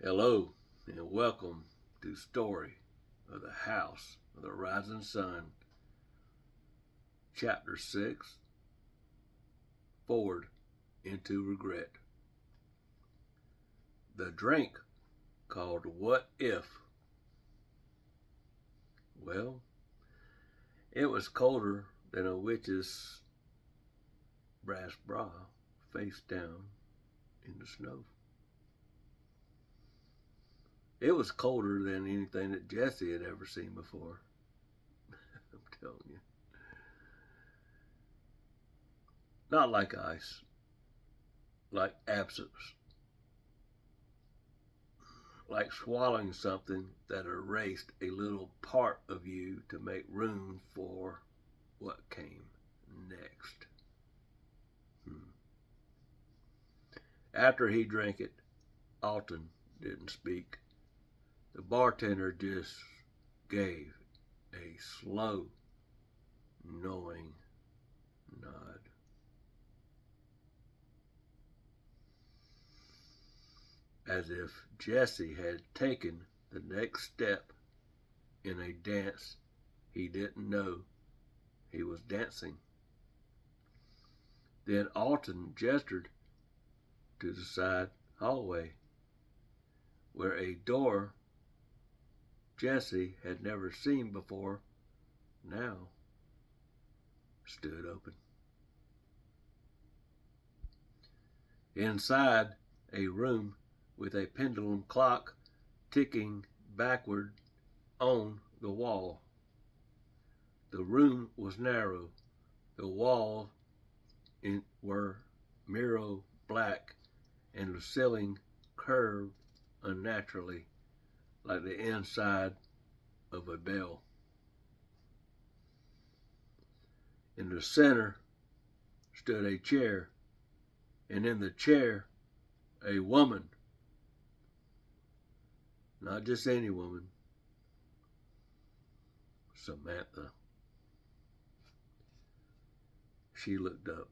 Hello and welcome to Story of the House of the Rising Sun, Chapter 6, Forward into Regret. The drink called What If? Well, it was colder than a witch's brass bra face down in the snow. It was colder than anything that Jesse had ever seen before. I'm telling you. Not like ice, like absence, like swallowing something that erased a little part of you to make room for what came next. Hmm. After he drank it, Alton didn't speak. The bartender just gave a slow, knowing nod. As if Jesse had taken the next step in a dance he didn't know he was dancing. Then Alton gestured to the side hallway, where a door Jesse had never seen before now stood open. Inside, a room with a pendulum clock ticking backward on the wall. The room was narrow. The walls were mirror black, and the ceiling curved unnaturally like the inside of a bell. In the center stood a chair, and in the chair, a woman. Not just any woman, Samantha. She looked up,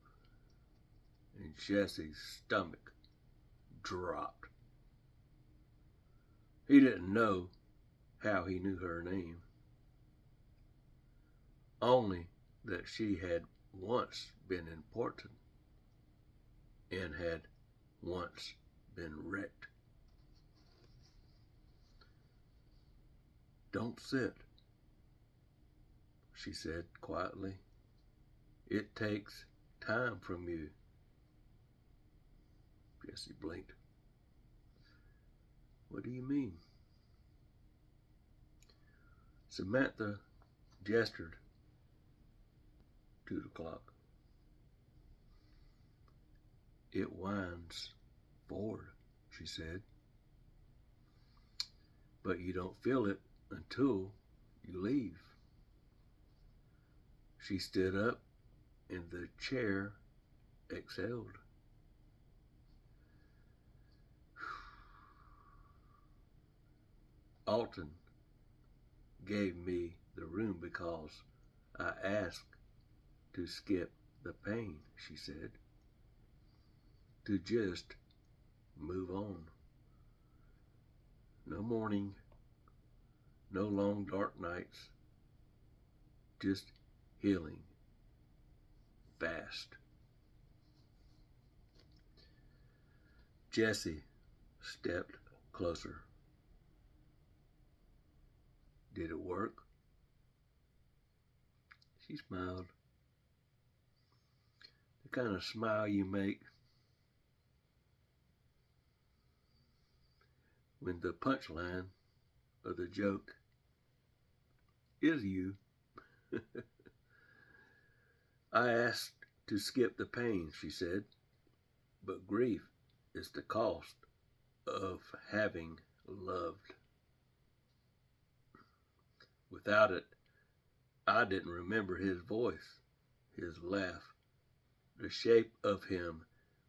and Jesse's stomach dropped. He didn't know how he knew her name, only that she had once been important and had once been wrecked. Don't sit, she said quietly. It takes time from you. Jesse blinked. What do you mean? Samantha gestured to the clock. It winds forward, she said, but you don't feel it until you leave. She stood up and the chair exhaled. Alton gave me the room because I asked to skip the pain, she said. To just move on. No mourning, no long dark nights, just healing fast. Jesse stepped closer. Did it work? She smiled. The kind of smile you make when the punchline of the joke is you. I asked to skip the pain, she said, but grief is the cost of having loved. Without it, I didn't remember his voice, his laugh, the shape of him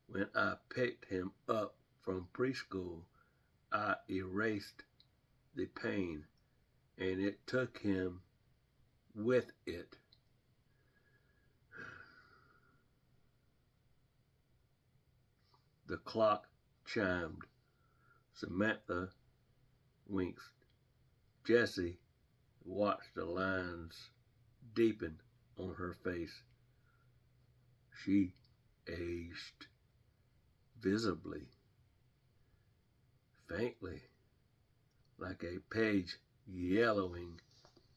when I picked him up from preschool. I erased the pain, and it took him with it. The clock chimed Samantha winked. Jessie watched the lines deepen on her face. She aged visibly, faintly, like a page yellowing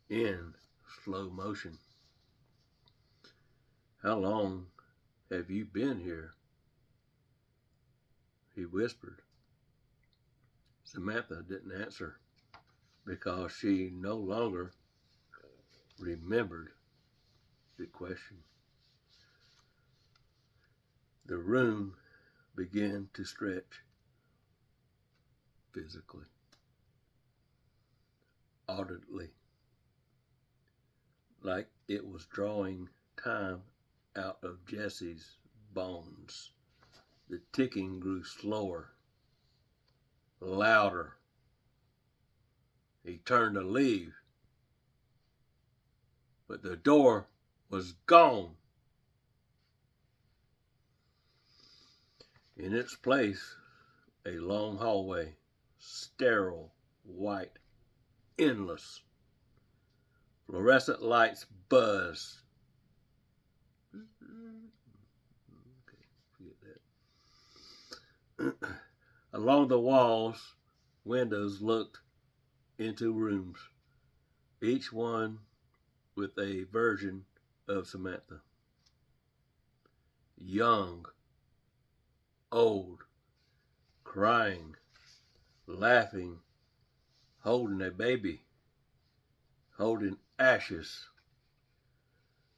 in slow motion. "How long have you been here?" he whispered. Samantha didn't answer because she no longer remembered the question. The room began to stretch physically, audibly, like it was drawing time out of Jessie's bones. The ticking grew slower, louder. He turned to leave, but the door was gone. In its place, a long hallway, sterile, white, endless. Fluorescent lights buzzed. Okay, forget that. Along the walls, windows looked into rooms, each one with a version of Samantha. Young, old, crying, laughing, holding a baby, holding ashes,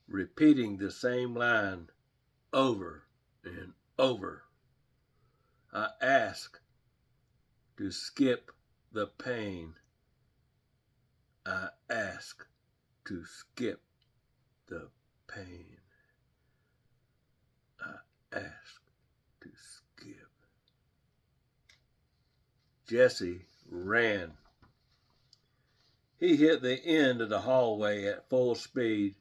repeating the same line over and over. I ask to skip the pain. I ask to skip the pain. I ask to skip. Jesse ran. He hit the end of the hallway at full speed,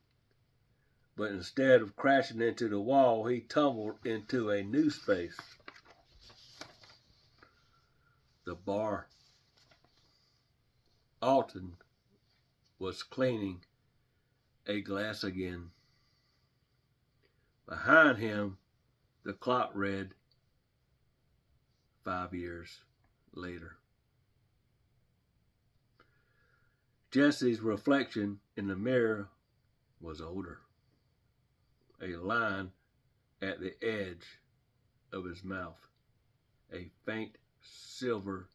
but instead of crashing into the wall, he tumbled into a new space. The bar. Alton was cleaning a glass again. Behind him, the clock read 5 years later. Jesse's reflection in the mirror was older. A line at the edge of his mouth, a faint silver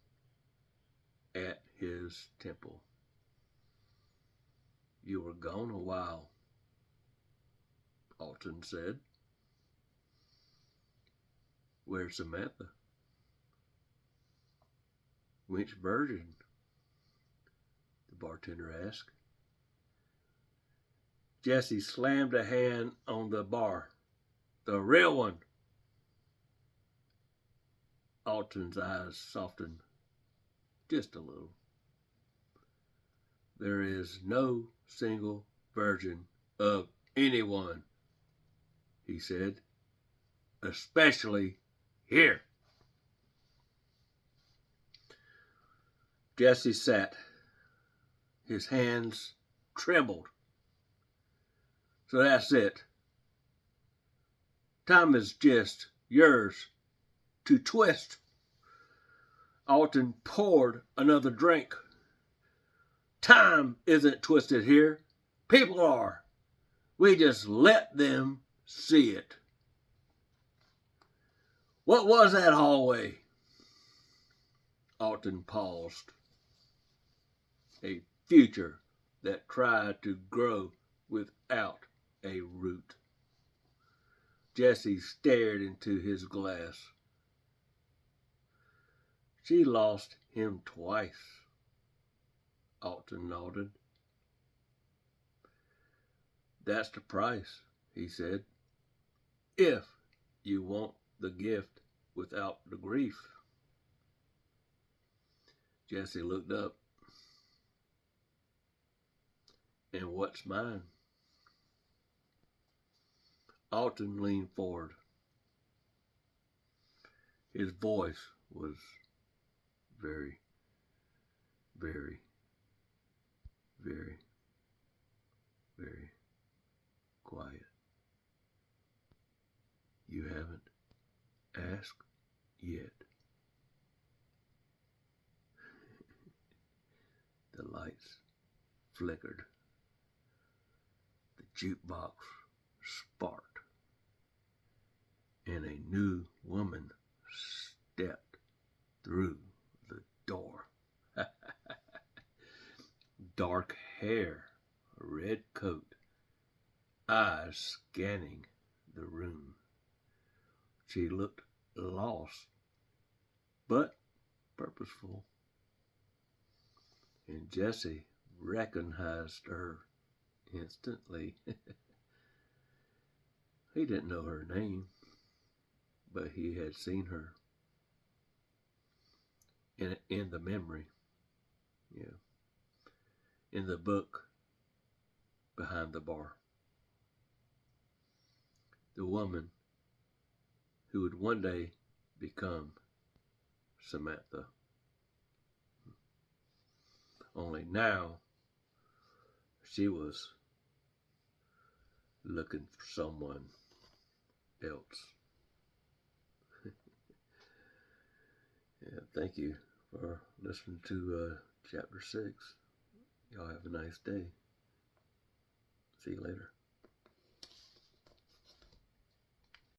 at his temple. "You were gone a while," Alton said. "Where's Samantha?" "Which version?" the bartender asked. Jesse slammed a hand on the bar. "The real one." Alton's eyes softened just a little. "There is no single version of anyone," he said, "especially here." Jesse sat. His hands trembled. "So that's it. Time is just yours to twist." Alton poured another drink. "Time isn't twisted here. People are. We just let them see it." "What was that hallway?" Alton paused. A future that tried to grow without a root. Jesse stared into his glass. "She lost him twice," Alton nodded. "That's the price," he said, "if you want the gift without the grief." Jesse looked up. "And what's mine?" Alton leaned forward. His voice was very, very, very, very quiet. You haven't asked yet. The lights flickered. The jukebox sparked, and a new woman stepped through the door. Dark hair, red coat, eyes scanning the room. She looked lost, but purposeful, and Jesse recognized her instantly. He didn't know her name, but he had seen her in the memory, yeah, in the book behind the bar. The woman who would one day become Samantha. Only now she was looking for someone else. Yeah, thank you for listening to chapter 6. Y'all have a nice day. See you later.